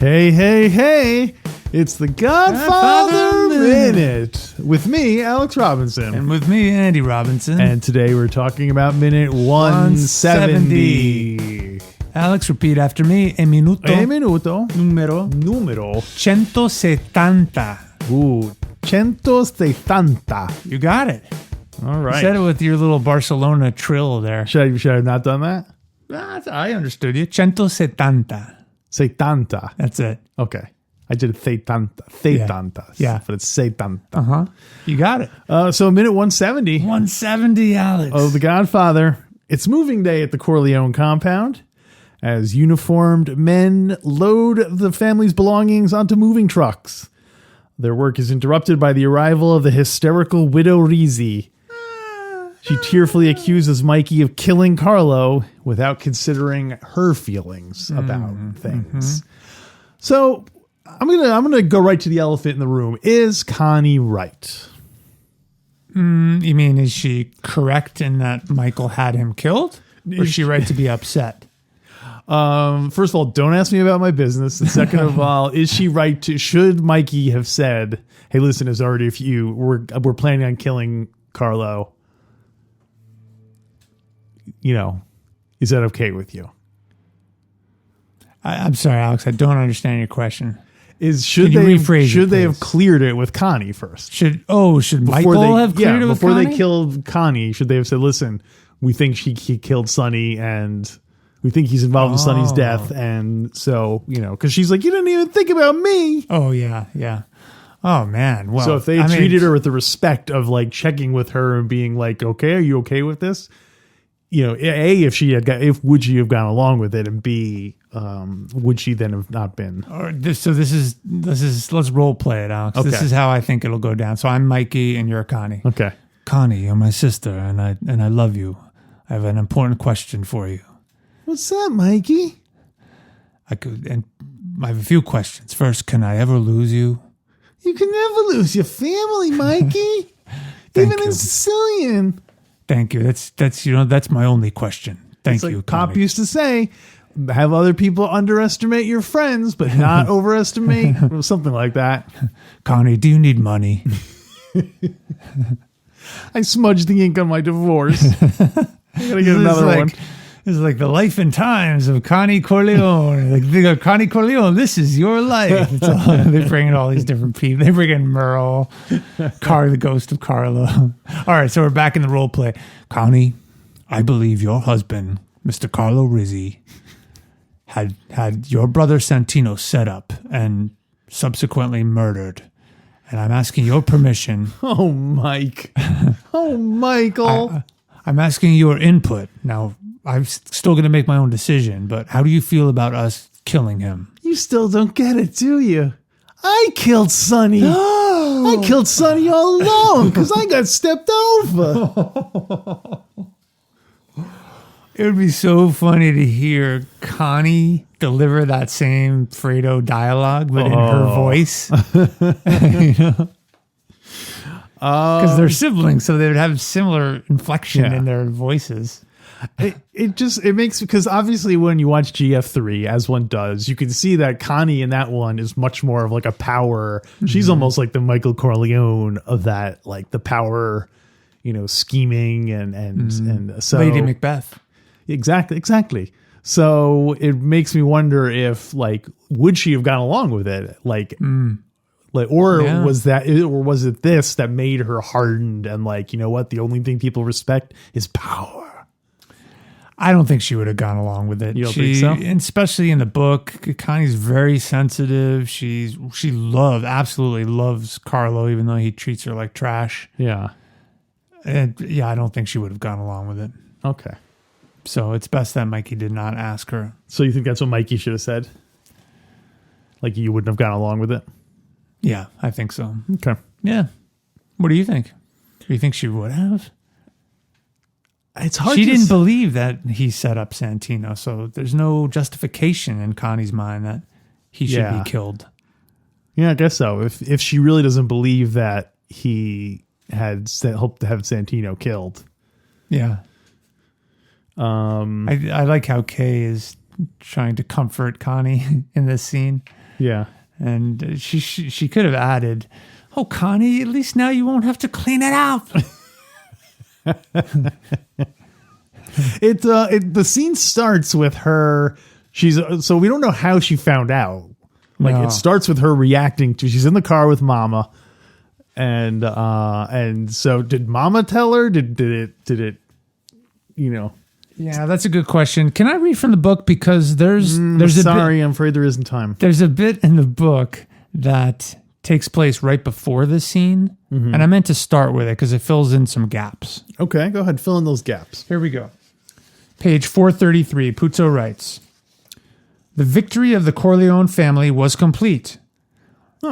Hey, hey, hey, it's the Godfather Minute with me, Alex Robinson. And with me, Andy Robinson. And today we're talking about minute 170. Alex, repeat after me. E minuto. Numero. 170. 170. You got it. All right. You said it with your little Barcelona trill there. Should I have not done that? I understood you. 170. 70. That's it. Okay. I did 70. 70. Yeah. But it's 70. Uh-huh. You got it. So minute 170. 170, Alex. Of The Godfather. It's moving day at the Corleone compound as uniformed men load the family's belongings onto moving trucks. Their work is interrupted by the arrival of the hysterical widow Rizzi. She tearfully accuses Mikey of killing Carlo without considering her feelings about things. So I'm gonna go right to the elephant in the room. Is Connie right? You mean, is she correct in that Michael had him killed? Or is she right to be upset? First of all, don't ask me about my business. And second of all, is she right to? Should Mikey have said, "Hey, listen, Azardi, if we're planning on killing Carlo, you know, is that okay with you?" I'm sorry, Alex. I don't understand your question. Should they have cleared it with Connie first? Should Michael have cleared it with before Connie? they killed Connie? Should they have said, "Listen, we think he killed Sonny, and we think he's involved in Sonny's death, and so because she's like, you didn't even think about me." Oh yeah. Oh man. Well, so if they treated her with the respect of like checking with her and being like, "Okay, are you okay with this?" A, would she have gone along with it, and B, would she then have not been? This is let's role play it, Alex. Okay. This is how I think it'll go down. So I'm Mikey and you're Connie. Okay. Connie, you're my sister, and I love you. I have an important question for you. What's that, Mikey? I have a few questions. First, can I ever lose you? You can never lose your family, Mikey. Even in Sicilian. Thank you. That's my only question. Thank you. Pop Connie. used to say, have other people underestimate your friends, but not overestimate, or something like that. Connie, do you need money? I smudged the ink on my divorce. I gotta get another one. This is like the life and times of Connie Corleone. Like Connie Corleone, this is your life. They bring in all these different people. They bring in Merle, the ghost of Carlo. All right, so we're back in the role play. Connie, I believe your husband, Mr. Carlo Rizzi, had your brother Santino set up and subsequently murdered. And I'm asking your permission. Oh, Mike. Oh, Michael. I'm asking your input. Now, I'm still going to make my own decision, but how do you feel about us killing him? You still don't get it, do you? I killed Sonny. No! I killed Sonny all alone because I got stepped over. It would be so funny to hear Connie deliver that same Fredo dialogue, but in her voice. Because they're siblings, so they would have similar inflection in their voices. It makes, because obviously when you watch GF3, as one does, you can see that Connie in that one is much more of like a power. She's almost like the Michael Corleone of that, like the power, scheming and so Lady Macbeth. Exactly. So it makes me wonder if would she have gone along with it? Was it this that made her hardened and what? The only thing people respect is power. I don't think she would have gone along with it. You don't think so? And especially in the book, Connie's very sensitive. She absolutely loves Carlo, even though he treats her like trash. Yeah. And I don't think she would have gone along with it. Okay. So it's best that Mikey did not ask her. So you think that's what Mikey should have said? You wouldn't have gone along with it? Yeah, I think so. Okay. Yeah. What do you think? Do you think she would have? It's hard. She didn't believe that he set up Santino, so there's no justification in Connie's mind that he should be killed. Yeah, I guess so. If she really doesn't believe that he had hoped to have Santino killed. Yeah. I like how Kay is trying to comfort Connie in this scene. Yeah. And she could have added, "Oh, Connie, at least now you won't have to clean it up." The scene starts with her. So we don't know how she found out. Like it starts with her reacting to. She's in the car with Mama, and so did Mama tell her? Did it? You know. Yeah, that's a good question. Can I read from the book because there's I'm afraid there isn't time. There's a bit in the book that takes place right before this scene, and I meant to start with it because it fills in some gaps. Okay, go ahead, fill in those gaps. Here we go. Page 433, Puzo writes, "The victory of the Corleone family was complete.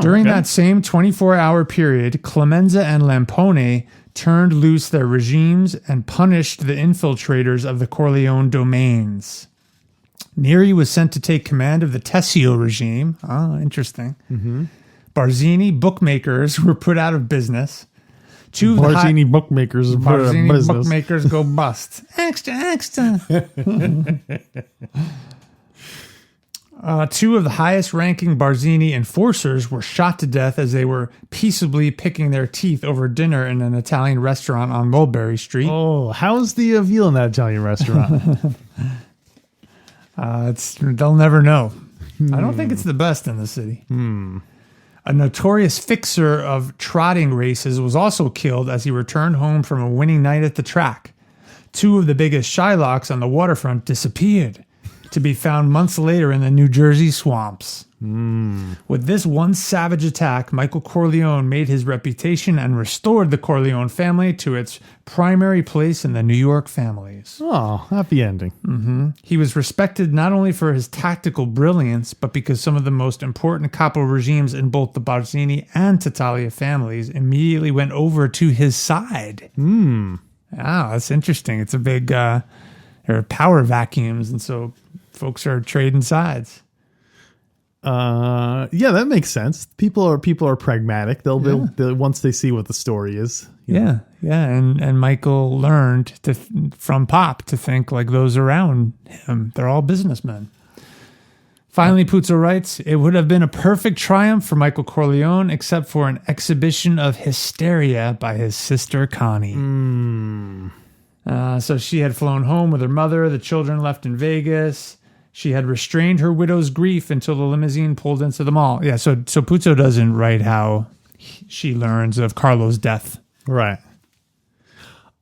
During that same 24-hour period, Clemenza and Lampone turned loose their regimes and punished the infiltrators of the Corleone domains. Neri was sent to take command of the Tessio regime." Oh, interesting. Barzini bookmakers were put out of business. Barzini bookmakers are put out of business. Bookmakers go bust. Extra. Two of the highest-ranking Barzini enforcers were shot to death as they were peaceably picking their teeth over dinner in an Italian restaurant on Mulberry Street. Oh, how's the veal in that Italian restaurant? They'll never know. I don't think it's the best in the city. A notorious fixer of trotting races was also killed as he returned home from a winning night at the track. Two of the biggest Shylocks on the waterfront disappeared, to be found months later in the New Jersey swamps. With this one savage attack, Michael Corleone made his reputation and restored the Corleone family to its primary place in the New York families. Oh, happy ending. He was respected not only for his tactical brilliance, but because some of the most important capo regimes in both the Barzini and Tattaglia families immediately went over to his side. That's interesting. It's a big, there are power vacuums, and so folks are trading sides. Yeah, that makes sense. People are pragmatic. They'll once they see what the story is. Yeah. And Michael learned from Pop to think like those around him. They're all businessmen. Finally, Puzo writes, "It would have been a perfect triumph for Michael Corleone, except for an exhibition of hysteria by his sister Connie." So she had flown home with her mother. The children left in Vegas. She had restrained her widow's grief until the limousine pulled into the mall. Yeah, so Puzo doesn't write how she learns of Carlo's death. Right.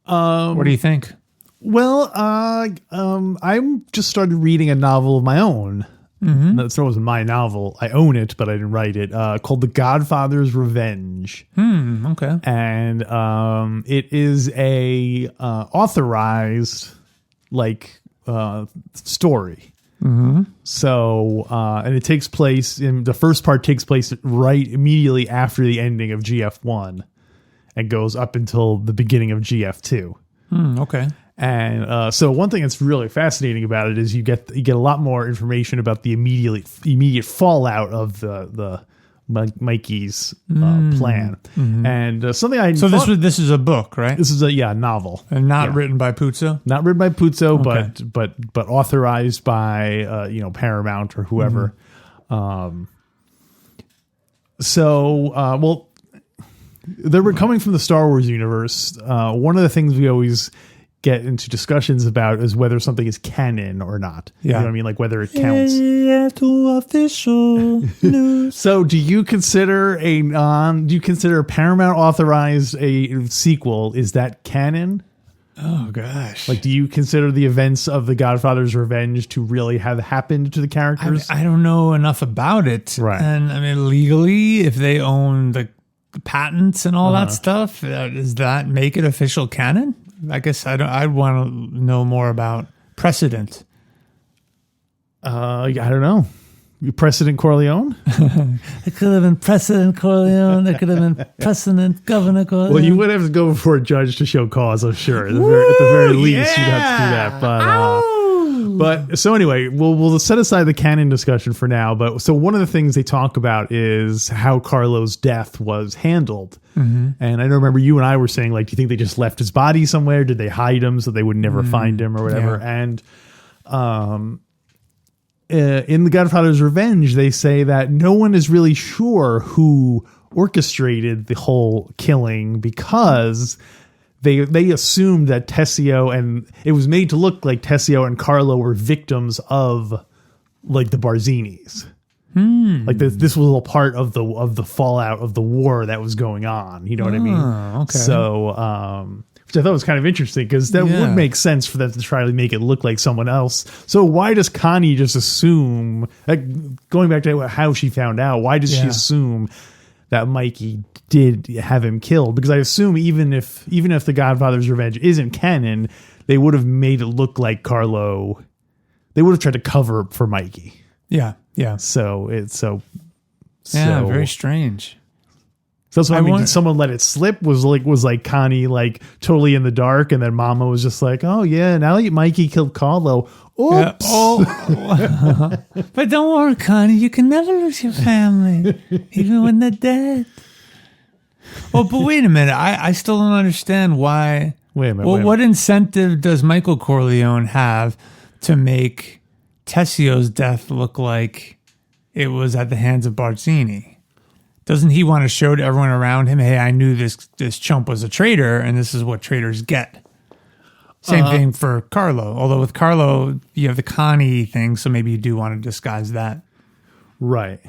What do you think? Well, I'm just started reading a novel of my own. That wasn't my novel. I own it, but I didn't write it. Called The Godfather's Revenge. Okay. And it is a authorized story. So, and it takes place the first part takes place right immediately after the ending of GF1 and goes up until the beginning of GF2. Okay. And so one thing that's really fascinating about it is you get a lot more information about the immediate fallout of the Mikey's plan. And something I this is a book, right? This is a novel and not written by Puzo. Not written by Puzo, but authorized by Paramount or whoever. They were coming from the Star Wars universe. One of the things we always get into discussions about is whether something is canon or not. You know what I mean? Like whether it counts. Official news. So do you consider Paramount authorized a sequel? Is that canon? Oh gosh. Like, do you consider the events of The Godfather's Revenge to really have happened to the characters? I don't know enough about it. Right. And I mean, legally, if they own the patents and all that stuff, does that make it official canon? I guess I'd want to know more about precedent. I don't know. President Corleone? It could have been President Corleone. It could have been President Governor Corleone. Well, you would have to go before a judge to show cause, I'm sure. At the very least, you'd have to do that. But so anyway, we'll set aside the canon discussion for now. But so one of the things they talk about is how Carlo's death was handled. Mm-hmm. And I remember you and I were saying, like, do you think they just left his body somewhere? Did they hide him so they would never find him or whatever? Yeah. And in The Godfather's Revenge, they say that no one is really sure who orchestrated the whole killing because they assumed that Tessio, and it was made to look like Tessio and Carlo were victims of like the Barzinis. Like this was a part of the fallout of the war that was going on. You know what I mean? Okay. So, which I thought was kind of interesting because that would make sense for them to try to make it look like someone else. So why does Connie just assume, like, going back to how she found out, why does she assume that Mikey did have him killed? Because I assume even if The Godfather's Revenge isn't canon, they would have made it look like Carlo. They would have tried to cover for Mikey. Yeah. Yeah. So very strange. So that's what I mean. Did someone let it slip? Was like Connie like totally in the dark, and then Mama was just like, "Oh yeah, now that Mikey killed Carlo." Oops. Yeah. Oh. But don't worry, Connie. You can never lose your family, even when they're dead. Well, but wait a minute. I still don't understand why. Wait a minute. Well, what incentive does Michael Corleone have to make Tessio's death look like it was at the hands of Barzini? Doesn't he want to show to everyone around him, hey, I knew this chump was a traitor, and this is what traitors get? Same thing for Carlo. Although with Carlo, you have the Connie thing, so maybe you do want to disguise that. Right.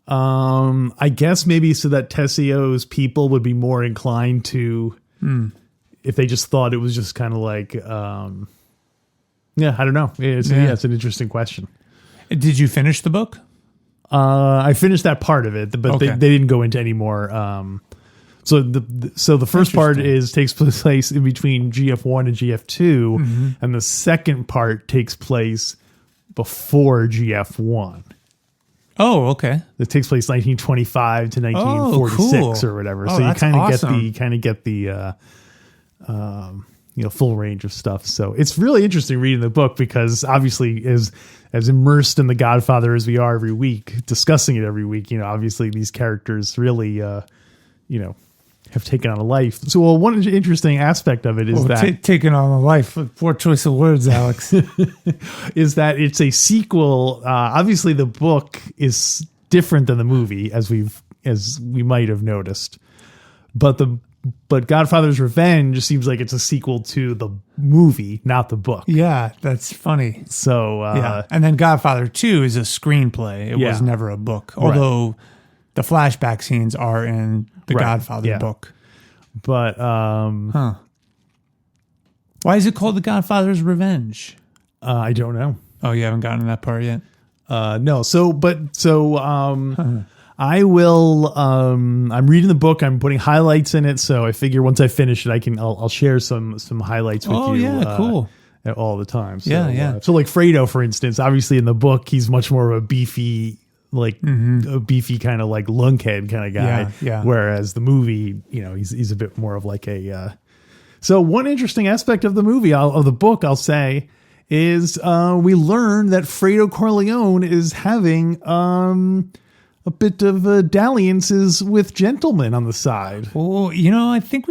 I guess maybe so that Tessio's people would be more inclined to, if they just thought it was just kind of like, I don't know. It's an interesting question. Did you finish the book? I finished that part of it, but they didn't go into any more. So the first part takes place in between GF1 and GF2, and the second part takes place before GF1. Oh, okay. It takes place 1925 to 1946 or whatever. So you kind of get the full range of stuff. So it's really interesting reading the book because obviously as immersed in The Godfather as we are every week, discussing it every week, obviously these characters really, have taken on a life. So one interesting aspect of it is taken on a life. Poor choice of words, Alex. is that it's a sequel. Obviously the book is different than the movie as we might have noticed, but Godfather's Revenge seems like it's a sequel to the movie, not the book. Yeah, that's funny. So, and then Godfather 2 is a screenplay. It was never a book, although the flashback scenes are in the Godfather book. But, why is it called The Godfather's Revenge? I don't know. Oh, you haven't gotten to that part yet? No. I will. I'm reading the book. I'm putting highlights in it. So I figure once I finish it, I'll share some highlights with you. Oh yeah, cool. All the time. So, yeah. So like Fredo, for instance, obviously in the book he's much more of a beefy, a beefy kind of like lunkhead kind of guy. Yeah. Whereas the movie, he's a bit more of like a. So one interesting aspect of the movie, of the book, I'll say, is we learn that Fredo Corleone is having a bit of dalliances with gentlemen on the side. Oh, I think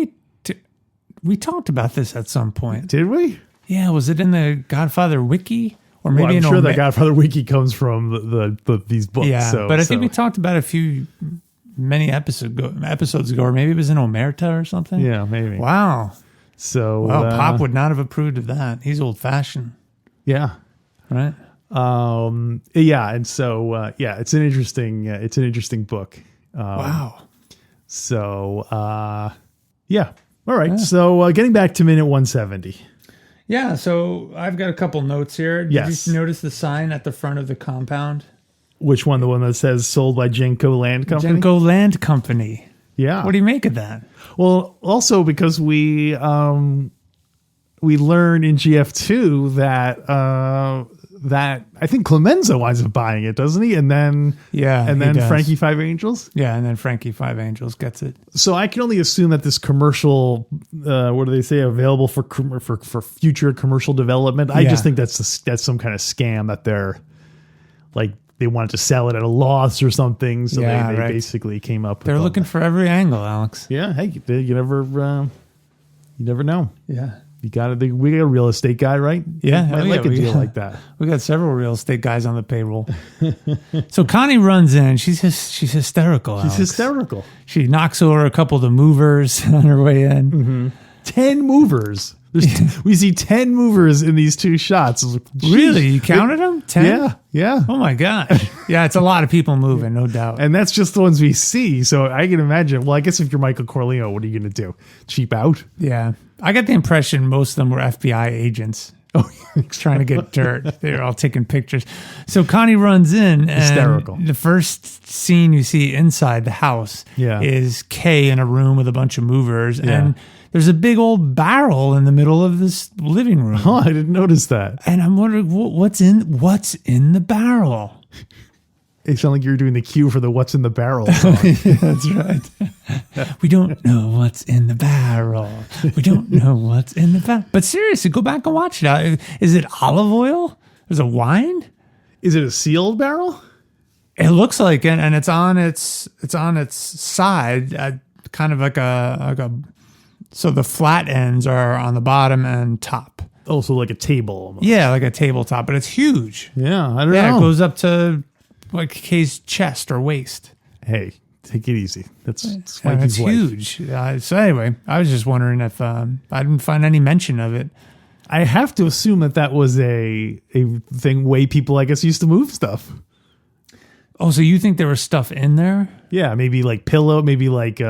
we talked about this at some point. Did we? Yeah, was it in the Godfather Wiki? Or maybe I'm sure the Godfather Wiki comes from these books. Yeah, but I think we talked about many episodes ago, or maybe it was in Omerta or something. Yeah, maybe. Wow. So Pop would not have approved of that. He's old fashioned. Yeah. Right. And so it's an interesting book. Wow. So all right. Yeah. So getting back to minute 170. Yeah, so I've got a couple notes here. Did you notice the sign at the front of the compound? Which one? The one that says sold by Genco Land Company? Genco Land Company. Yeah. What do you make of that? Well, also because we learn in GF2 that that I think Clemenza winds up buying it, doesn't he? And then he does. Frankie Five Angels. Yeah, and then Frankie Five Angels gets it. So I can only assume that this commercial, what do they say, available for future commercial development. I just think that's some kind of scam that they're like they wanted to sell it at a loss or something. So they basically came up. They're looking for every angle, Alex. Yeah, hey, you never know. Yeah. We got a real estate guy, right? Yeah, Might like a deal like that. We got several real estate guys on the payroll. So Connie runs in. She's hysterical. She's Alex. hysterical. She knocks over a couple of the movers on her way in. Mm-hmm. 10 movers. We see 10 movers in these two shots. Really? You counted them? 10? Yeah. Oh my gosh. Yeah, it's a lot of people moving, no doubt. And that's just the ones we see. So I can imagine. Well, I guess if you're Michael Corleone, what are you going to do? Cheap out? Yeah. I got the impression most of them were FBI agents. Oh, trying to get dirt. They're all taking pictures. So Connie runs in, and hysterical. The first scene you see inside the house is Kay in a room with a bunch of movers, and there's a big old barrel in the middle of this living room. Oh, I didn't notice that. And I'm wondering what's in the barrel. It sounded like you were doing the cue for the "What's in the Barrel" song. Yeah, that's right. We don't know what's in the barrel. We don't know what's in the barrel. But seriously, go back and watch it. Is it olive oil? Is it wine? Is it a sealed barrel? It looks like it, and it's on its side, kind of like a. So the flat ends are on the bottom and top. Oh, so like a table almost. Yeah, like a tabletop, but it's huge. Yeah, I don't know. Yeah, it goes up to like Kay's chest or waist. Hey, take it easy. That's it's huge. So anyway, I was just wondering if I didn't find any mention of it. I have to assume that was a way people, I guess, used to move stuff. Oh, so you think there was stuff in there? Yeah, maybe like pillow, maybe like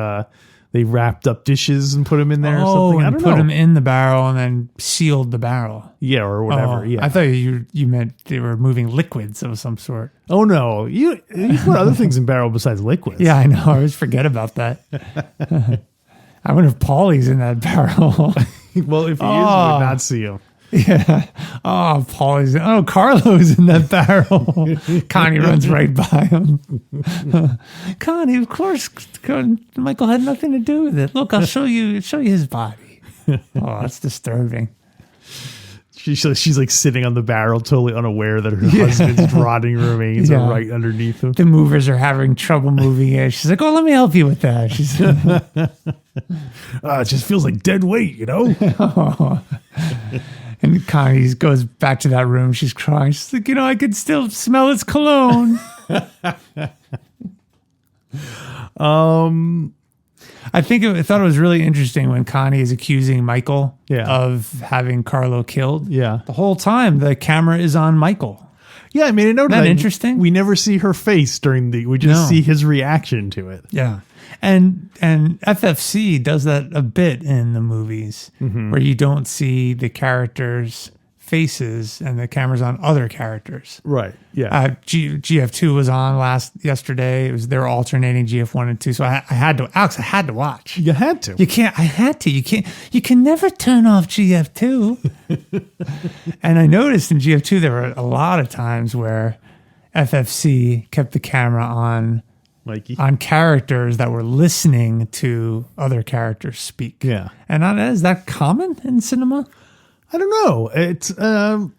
they wrapped up dishes and put them in there or something. I don't know. Put them in the barrel and then sealed the barrel. Yeah, or whatever. Yeah, I thought you meant they were moving liquids of some sort. Oh no, you put other things in barrel besides liquids. Yeah, I know. I always forget about that. I wonder if Paulie's in that barrel. Well, if he is, we would not see him. Yeah. Oh, Carlo's in that barrel. Connie runs right by him. Connie, of course, Michael had nothing to do with it. Look, I'll show you his body. Oh, that's disturbing. She's like sitting on the barrel, totally unaware that her husband's rotting remains are right underneath him. The movers are having trouble moving it. She's like, "Oh, let me help you with that." She's it just feels like dead weight, you know? And Connie goes back to that room. She's crying. She's like, I could still smell its cologne. I thought it was really interesting when Connie is accusing Michael of having Carlo killed. Yeah. The whole time the camera is on Michael. Yeah, I made a note of that. Interesting? We never see her face we just see his reaction to it. Yeah. And FFC does that a bit in the movies where you don't see the characters' faces and the camera's on other characters. Right. Yeah. GF2 was on yesterday. They were alternating GF1 and 2. So I had to watch. You had to. I had to. You can never turn off GF2. And I noticed in GF2 there were a lot of times where FFC kept the camera on Mikey. On characters that were listening to other characters speak. Yeah. And is that common in cinema? I don't know. I don't know.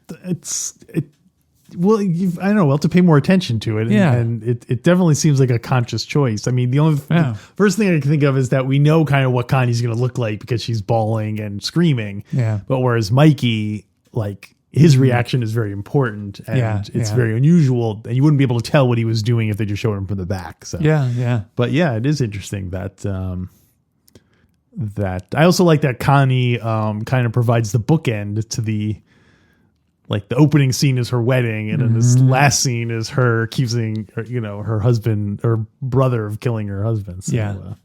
We'll have to pay more attention to it. And it definitely seems like a conscious choice. I mean, the first thing I can think of is that we know kind of what Connie's going to look like because she's bawling and screaming. Yeah. But whereas Mikey, like, his reaction is very important and it's very unusual. And you wouldn't be able to tell what he was doing if they just showed him from the back. So But yeah, it is interesting that I also like that Connie kind of provides the bookend to the opening scene is her wedding, and then this last scene is her accusing her husband or brother of killing her husband. So,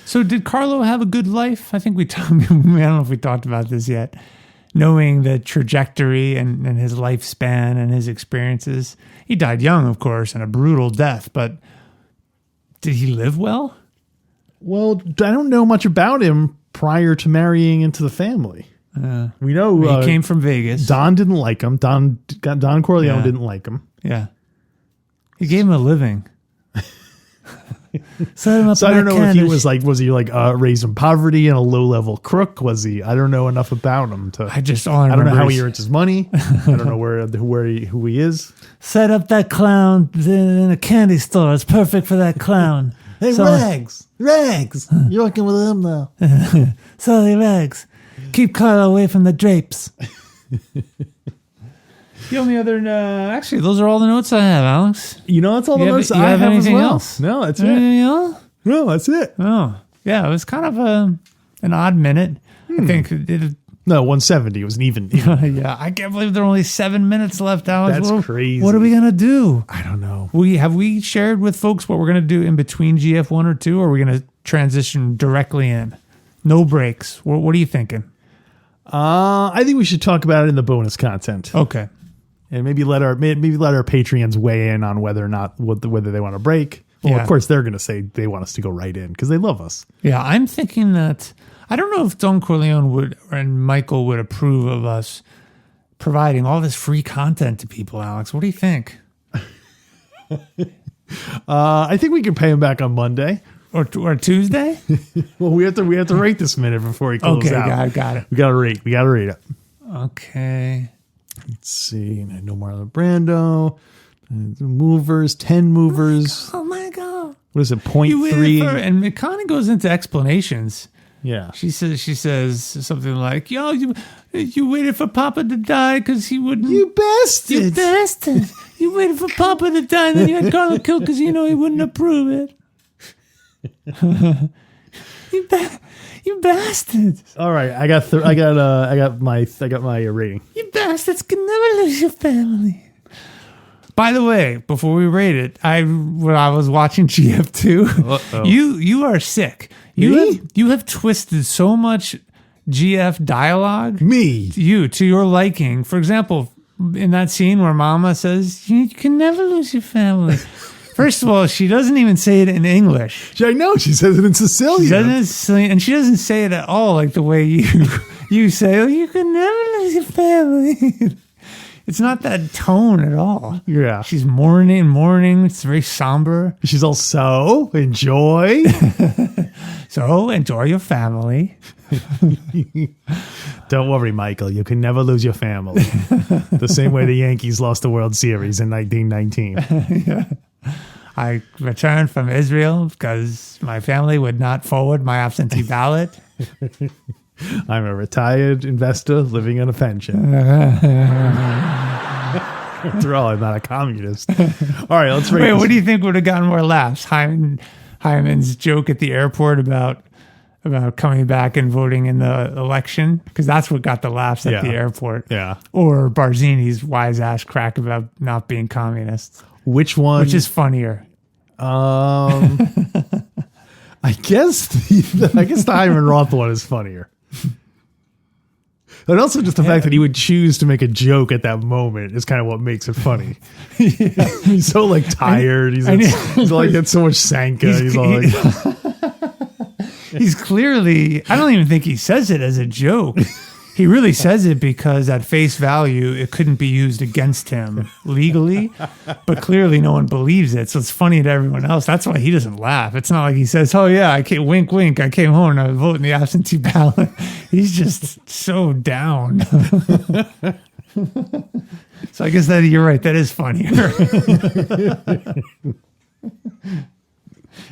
so did Carlo have a good life? I think I don't know if we talked about this yet. Knowing the trajectory and his lifespan and his experiences. He died young, of course, and a brutal death, but did he live well? Well, I don't know much about him prior to marrying into the family. We know He came from Vegas. Don didn't like him. Don Corleone didn't like him. Yeah. He gave him a living. Set him up So I don't know if he was raised in poverty and a low level crook. Was he? I don't know enough about him to. I don't know how he earns his money. I don't know who he is. Set up that clown in a candy store. It's perfect for that clown. Hey, Rags, you're working with him now. Sorry, Rags. Keep Carlo away from the drapes. The only other, actually, those are all the notes I have, Alex. That's all the notes I have as well. Else? No, that's it. Anything else? No, that's it. Oh, yeah, it was kind of an odd minute. I think No, 170. It was an even. Yeah, I can't believe there are only 7 minutes left, Alex. That's crazy. What are we going to do? I don't know. Have we shared with folks what we're going to do in between GF 1 or 2, or are we going to transition directly in? No breaks. What are you thinking? I think we should talk about it in the bonus content. Okay. And maybe let our Patreons weigh in on whether or not whether they want to break. Well, of course they're going to say they want us to go right in because they love us. Yeah, I'm thinking that I don't know if Don Corleone and Michael would approve of us providing all this free content to people. Alex, what do you think? I think we can pay him back on Monday or Tuesday. Well, we have to rate this minute before he closes out. Okay, got it. We got to rate it. Okay. Let's see. No Marlon Brando. Movers, 10 movers. Oh my God. What is it? 0.3. And Connie goes into explanations. Yeah. She says something like, "Yo, you waited for Papa to die because he wouldn't." You bastard! You bastard! You waited for Papa to die, and then you had Carlo killed because he wouldn't approve it. You bastard! All right, I got my rating. You bastards can never lose your family. By the way, before we rate it, when I was watching GF2, you are sick. You have twisted so much GF dialogue. To your liking. For example, in that scene where Mama says, "You can never lose your family." First of all, she doesn't even say it in English. I know, she says it in Sicilian. And she doesn't say it at all like the way you say, "Oh, you can never lose your family." It's not that tone at all. Yeah. She's mourning. It's very somber. She's all, so enjoy. So enjoy your family. Don't worry, Michael. You can never lose your family. The same way the Yankees lost the World Series in 1919. Yeah. I returned from Israel because my family would not forward my absentee ballot. I'm a retired investor living on a pension. After all, I'm not a communist. All right, let's rate. Wait, what do you think would have gotten more laughs? Hyman's joke at the airport about coming back and voting in the election, because that's what got the laughs at the airport. Yeah. Or Barzini's wise ass crack about not being communists. Which one? Which is funnier? I guess the Hyman Roth one is funnier. And also just the fact that he would choose to make a joke at that moment is kind of what makes it funny. He's so tired. He's got so much Sanka. He's clearly, I don't even think he says it as a joke. He really says it because at face value, it couldn't be used against him legally, but clearly no one believes it. So it's funny to everyone else. That's why he doesn't laugh. It's not like he says, "Oh yeah, I came, wink, wink. I came home and I was voting the absentee ballot." He's just so down. So I guess that you're right. That is funnier.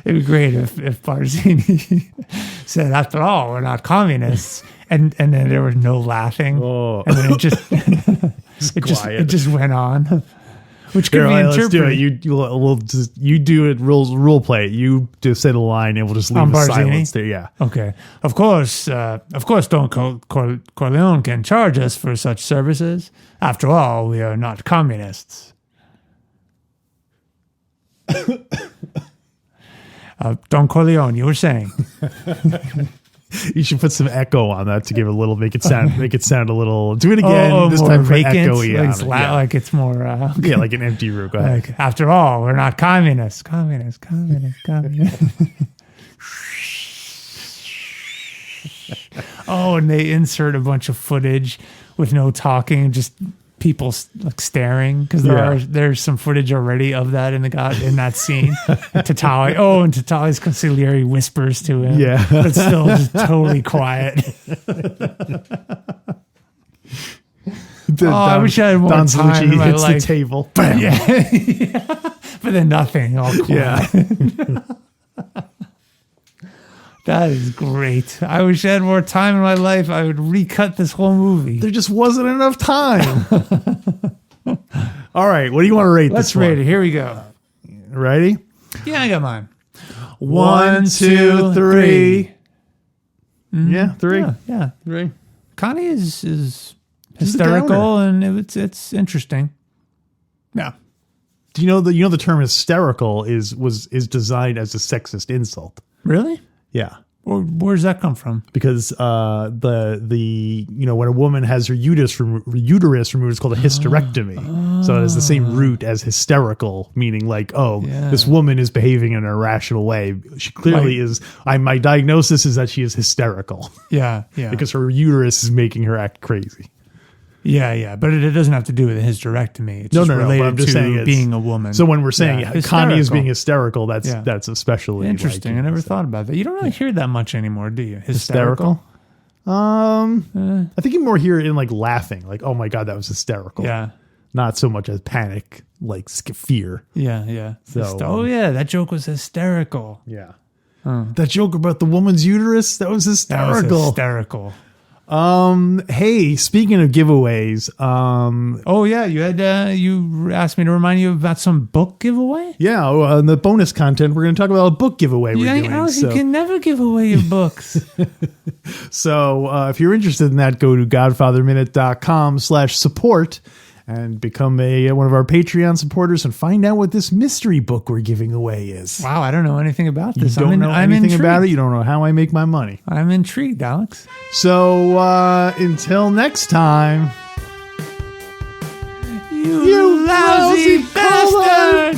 It'd be great if Barzini said, "After all, we're not communists," and then there was no laughing, and then it just went on, which could be interpreted. Let's do it. You do it. Role play it. You just say the line, and we'll just leave the silence there. Yeah. Okay. Of course, Don Corleone can charge us for such services. After all, we are not communists. Don Corleone, you were saying. You should put some echo on that to give make it sound a little. Do it again. This time for echoey. Like it's more. Yeah, like an empty room. Go ahead. After all, we're not communists. Communists. Oh, and they insert a bunch of footage with no talking, just people like staring, because there's some footage already of that in that scene. And Tatali's consigliere whispers to him, but still just totally quiet. I wish I had more Don time in my hits life. the table. Bam. Yeah. But then nothing. All quiet. Yeah. That is great. I wish I had more time in my life. I would recut this whole movie. There just wasn't enough time. All right. What do you want to rate Let's this one? rate it. Here we go. Ready? Yeah, I got mine. 1, 2, 3. Mm-hmm. Yeah, 3. Yeah. 3. Connie is hysterical, and it's interesting. Yeah. Do you know the term hysterical is designed as a sexist insult? Really? Yeah. Where's that come from? Because the when a woman has her uterus removed, it's called a hysterectomy. So it has the same root as hysterical, meaning like, this woman is behaving in an irrational way. She clearly is. My diagnosis is that she is hysterical. Yeah. Because her uterus is making her act crazy. Yeah, but it doesn't have to do with a hysterectomy. It's just related I'm just to saying being a woman. So when we're saying Connie is being hysterical, that's especially interesting. I never thought about that. You don't really hear that much anymore, do you? Hysterical? I think you more hear it in like laughing, like, oh my God, that was hysterical. Yeah. Not so much as panic, like fear. Yeah. So, that joke was hysterical. Yeah. That joke about the woman's uterus, that was hysterical. That was hysterical. Hey, speaking of giveaways, you had you asked me to remind you about some book giveaway. Yeah, in the bonus content, we're going to talk about a book giveaway we're doing. Alex, you can never give away your books. So if you're interested in that, go to godfatherminute.com/support and become one of our Patreon supporters and find out what this mystery book we're giving away is. Wow, I don't know anything about this. You don't know anything about it. You don't know how I make my money. I'm intrigued, Alex. So until next time, you lousy bastard!